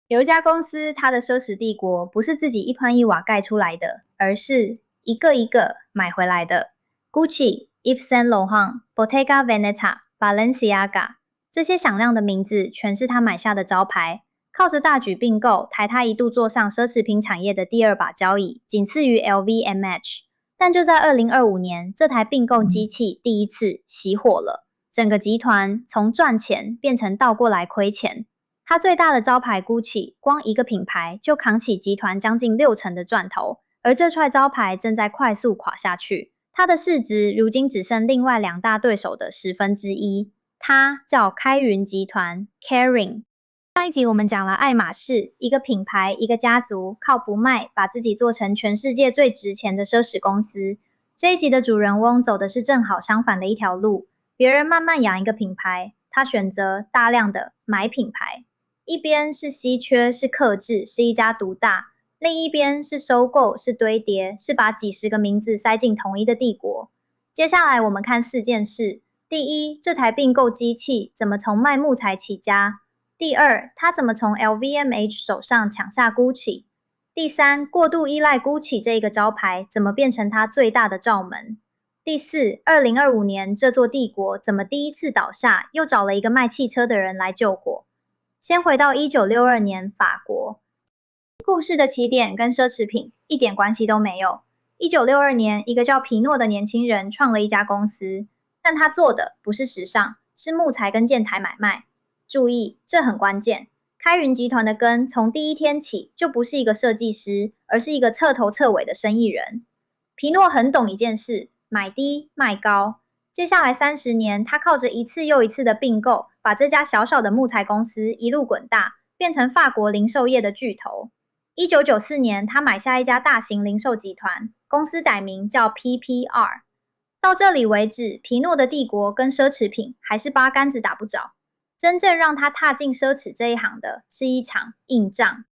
有一家公司，它的奢侈帝国不是自己一砖一瓦盖出来的，而是一个一个买回来的。Gucci、Yves Saint Laurent、Bottega Veneta、Balenciaga 这些响亮的名字，全是他买下的招牌。靠着大举并购，抬他一度坐上奢侈品产业的第二把交椅，仅次于 LVMH。但就在2025年，这台并购机器第一次熄火了，整个集团从赚钱变成倒过来亏钱。它最大的招牌 Gucci， 光一个品牌就扛起集团将近60%的赚头，而这块招牌正在快速垮下去。它的市值如今只剩另外2大对手的1/10，它叫开云集团 Kering。上一集我们讲了爱马仕，一个品牌，一个家族，靠不卖把自己做成全世界最值钱的奢侈公司。这一集的主人翁走的是正好相反的一条路，别人慢慢养一个品牌，他选择大量的买品牌。一边是稀缺，是客制，是一家独大；另一边是收购，是堆叠，是把几十个名字塞进同一个帝国。接下来我们看4件事：第一，这台并购机器怎么从卖木材起家？第二，它怎么从 LVMH 手上抢下 Gucci？ 第三，过度依赖 Gucci 这一个招牌，怎么变成它最大的罩门？第四，2025年这座帝国怎么第一次倒下，又找了一个卖汽车的人来救火？先回到1962年法国，故事的起点跟奢侈品一点关系都没有。1962年，一个叫皮诺的年轻人创了一家公司，但他做的不是时尚，是木材跟建材买卖。注意，这很关键。开云集团的根从第一天起就不是一个设计师，而是一个彻头彻尾的生意人。皮诺很懂一件事，买低卖高。接下来30年，他靠着一次又一次的并购，把这家小小的木材公司一路滚大，变成法国零售业的巨头。1994年，他买下一家大型零售集团，公司改名叫 PPR。到这里为止，皮诺的帝国跟奢侈品还是八竿子打不着。真正让他踏进奢侈这一行的是一场硬仗。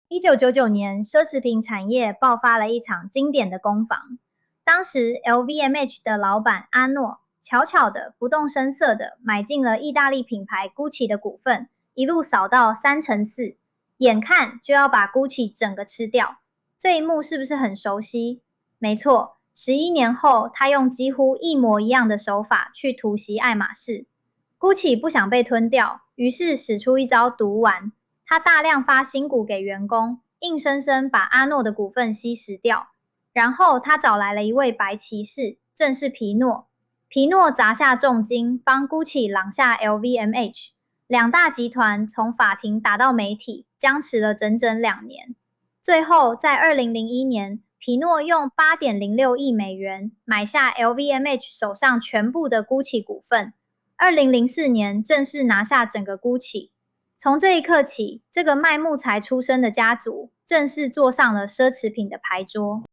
1999年，奢侈品产业爆发了一场经典的攻防。当时 LVMH 的老板阿诺悄悄的、不动声色的买进了意大利品牌 Gucci 的股份，一路扫到4%，眼看就要把 Gucci 整个吃掉。这一幕是不是很熟悉？没错，11年后，他用几乎一模一样的手法去突袭爱马仕。Gucci 不想被吞掉，于是使出一招毒丸。他大量发新股给员工，硬生生把阿诺的股份吸食掉。然后他找来了一位白骑士，正是皮诺。皮诺砸下重金，帮 Gucci 挡下 LVMH。2大集团从法庭打到媒体，僵持了整整2年。最后，在2001年，皮诺用8.06亿美元买下 LVMH 手上全部的 Gucci 股份。2004年正式拿下整个 Gucci。从这一刻起，这个卖木材出身的家族正式坐上了奢侈品的牌桌。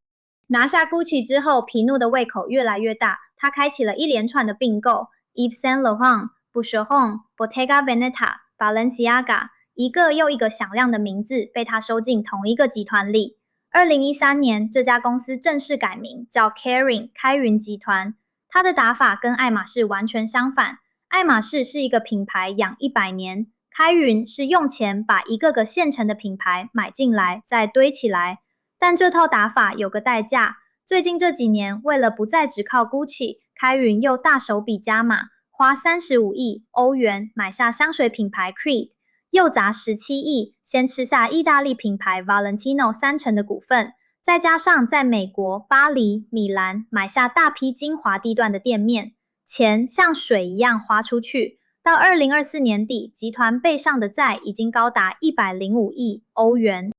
拿下 Gucci 之后，皮诺的胃口越来越大，他开启了一连串的并购 ，Yves Saint Laurent、Boucheron、Bottega Veneta、Balenciaga， 一个又一个响亮的名字被他收进同一个集团里。2013年，这家公司正式改名叫 Kering 开云集团。它的打法跟爱马仕完全相反。爱马仕是一个品牌养100年，开云是用钱把一个个现成的品牌买进来，再堆起来。但这套打法有个代价，最近这几年，为了不再只靠 Gucci， 开云又大手笔加码，花35亿欧元买下香水品牌 Creed， 又砸17亿，先吃下意大利品牌 Valentino 30%的股份，再加上在美国、巴黎、米兰买下大批精华地段的店面。钱像水一样花出去，到2024年底，集团背上的债已经高达105亿欧元。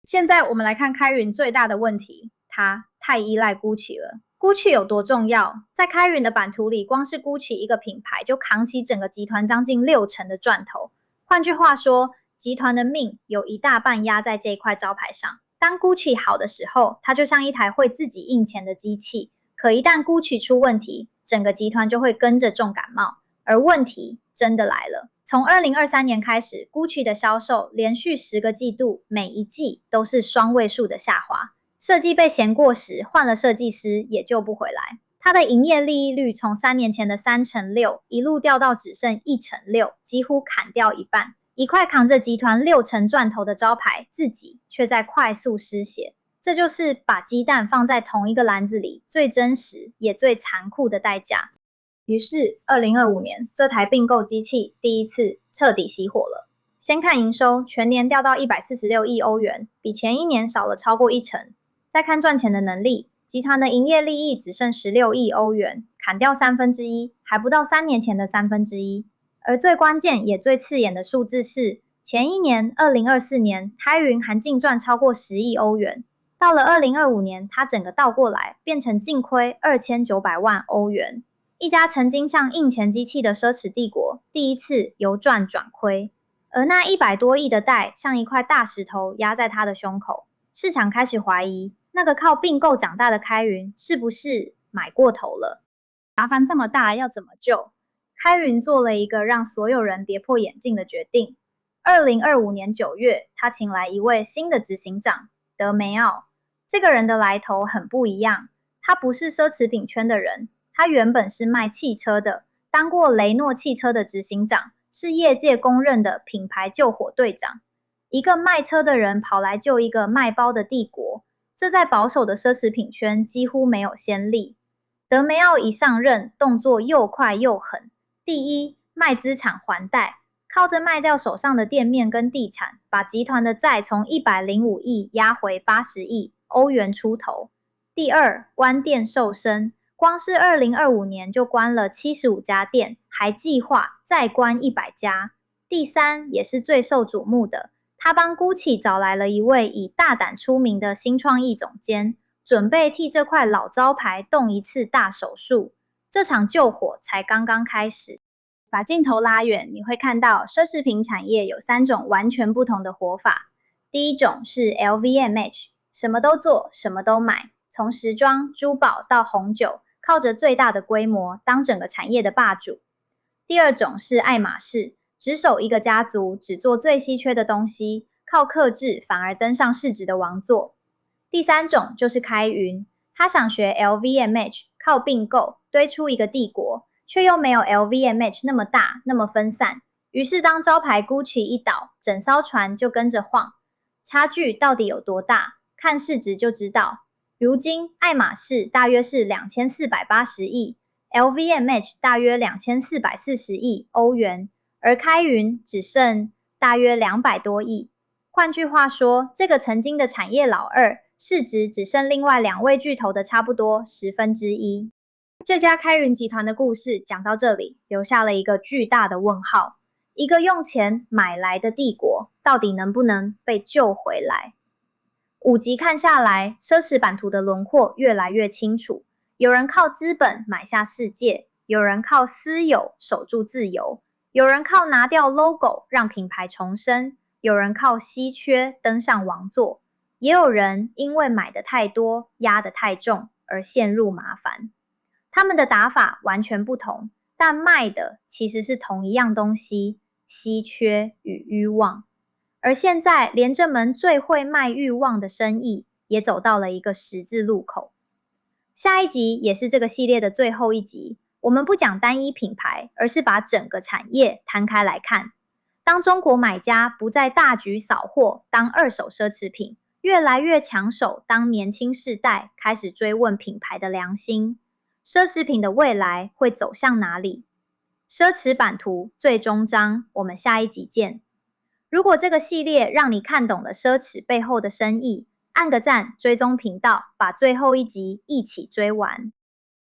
现在我们来看开云最大的问题，它太依赖 Gucci 了。Gucci 有多重要？在开云的版图里，光是 Gucci 一个品牌就扛起整个集团将近60%的赚头。换句话说，集团的命有一大半压在这一块招牌上。当 Gucci 好的时候，它就像一台会自己印钱的机器，可一旦 Gucci 出问题，整个集团就会跟着重感冒，而问题真的来了。从2023年开始 ，Gucci 的销售连续10个季度，每一季都是双位数的下滑。设计被嫌过时，换了设计师也救不回来。它的营业利益率从3年前的6%，一路掉到只剩1%，几乎砍掉一半。一块扛着集团60%赚头的招牌，自己却在快速失血。这就是把鸡蛋放在同一个篮子里最真实也最残酷的代价。于是2025年，这台并购机器第一次彻底熄火了。先看营收，全年掉到146亿欧元，比前一年少了超过1成。再看赚钱的能力，集团的营业利益只剩16亿欧元，砍掉1/3，还不到3年前的1/3。而最关键也最刺眼的数字是，前一年2024年，开云还净赚超过10亿欧元。到了2025年，它整个倒过来，变成净亏2900万欧元。一家曾经像印钱机器的奢侈帝国，第一次由赚转亏。而那100多亿的贷，像一块大石头压在他的胸口。市场开始怀疑，那个靠并购长大的开云，是不是买过头了？麻烦这么大，要怎么救？开云做了一个让所有人跌破眼镜的决定。2025年9月，他请来一位新的执行长德梅奥。这个人的来头很不一样，他不是奢侈品圈的人，他原本是卖汽车的，当过雷诺汽车的执行长，是业界公认的品牌救火队长。一个卖车的人跑来救一个卖包的帝国，这在保守的奢侈品圈几乎没有先例。德梅奥一上任，动作又快又狠。第一，卖资产还贷，靠着卖掉手上的店面跟地产，把集团的债从105亿压回80亿欧元出头。第二，关店瘦身，光是2025年就关了75家店，还计划再关100家。第三，也是最受瞩目的，他帮 Gucci 找来了一位以大胆出名的新创意总监，准备替这块老招牌动一次大手术。这场救火才刚刚开始。把镜头拉远，你会看到奢侈品产业有3种完全不同的活法。第一种是 LVMH， 什么都做，什么都买，从时装、珠宝到红酒，靠着最大的规模当整个产业的霸主。第二种是爱马仕，只守一个家族，只做最稀缺的东西，靠客制反而登上市值的王座。第三种就是开云，他想学 LVMH， 靠并购堆出一个帝国，却又没有 LVMH 那么大，那么分散。于是当招牌 Gucci 一倒，整艘船就跟着晃。差距到底有多大？看市值就知道。如今爱马仕大约是2480亿， LVMH 大约2440亿欧元，而开云只剩大约200多亿。换句话说，这个曾经的产业老二，市值只剩另外2位巨头的差不多1/10。这家开云集团的故事讲到这里，留下了一个巨大的问号。一个用钱买来的帝国，到底能不能被救回来？5集看下来，奢侈版图的轮廓越来越清楚。有人靠资本买下世界，有人靠私有守住自由，有人靠拿掉 logo 让品牌重生，有人靠稀缺登上王座，也有人因为买的太多，压得太重而陷入麻烦。他们的打法完全不同，但卖的其实是同一样东西，稀缺与欲望。而现在连这门最会卖欲望的生意也走到了一个十字路口。下一集也是这个系列的最后一集，我们不讲单一品牌，而是把整个产业摊开来看。当中国买家不再大举扫货当二手奢侈品，越来越抢手当年轻世代开始追问品牌的良心，奢侈品的未来会走向哪里？奢侈版图最终章，我们下一集见。如果这个系列让你看懂了奢侈背后的深意，按个赞，追踪频道，把最后一集一起追完。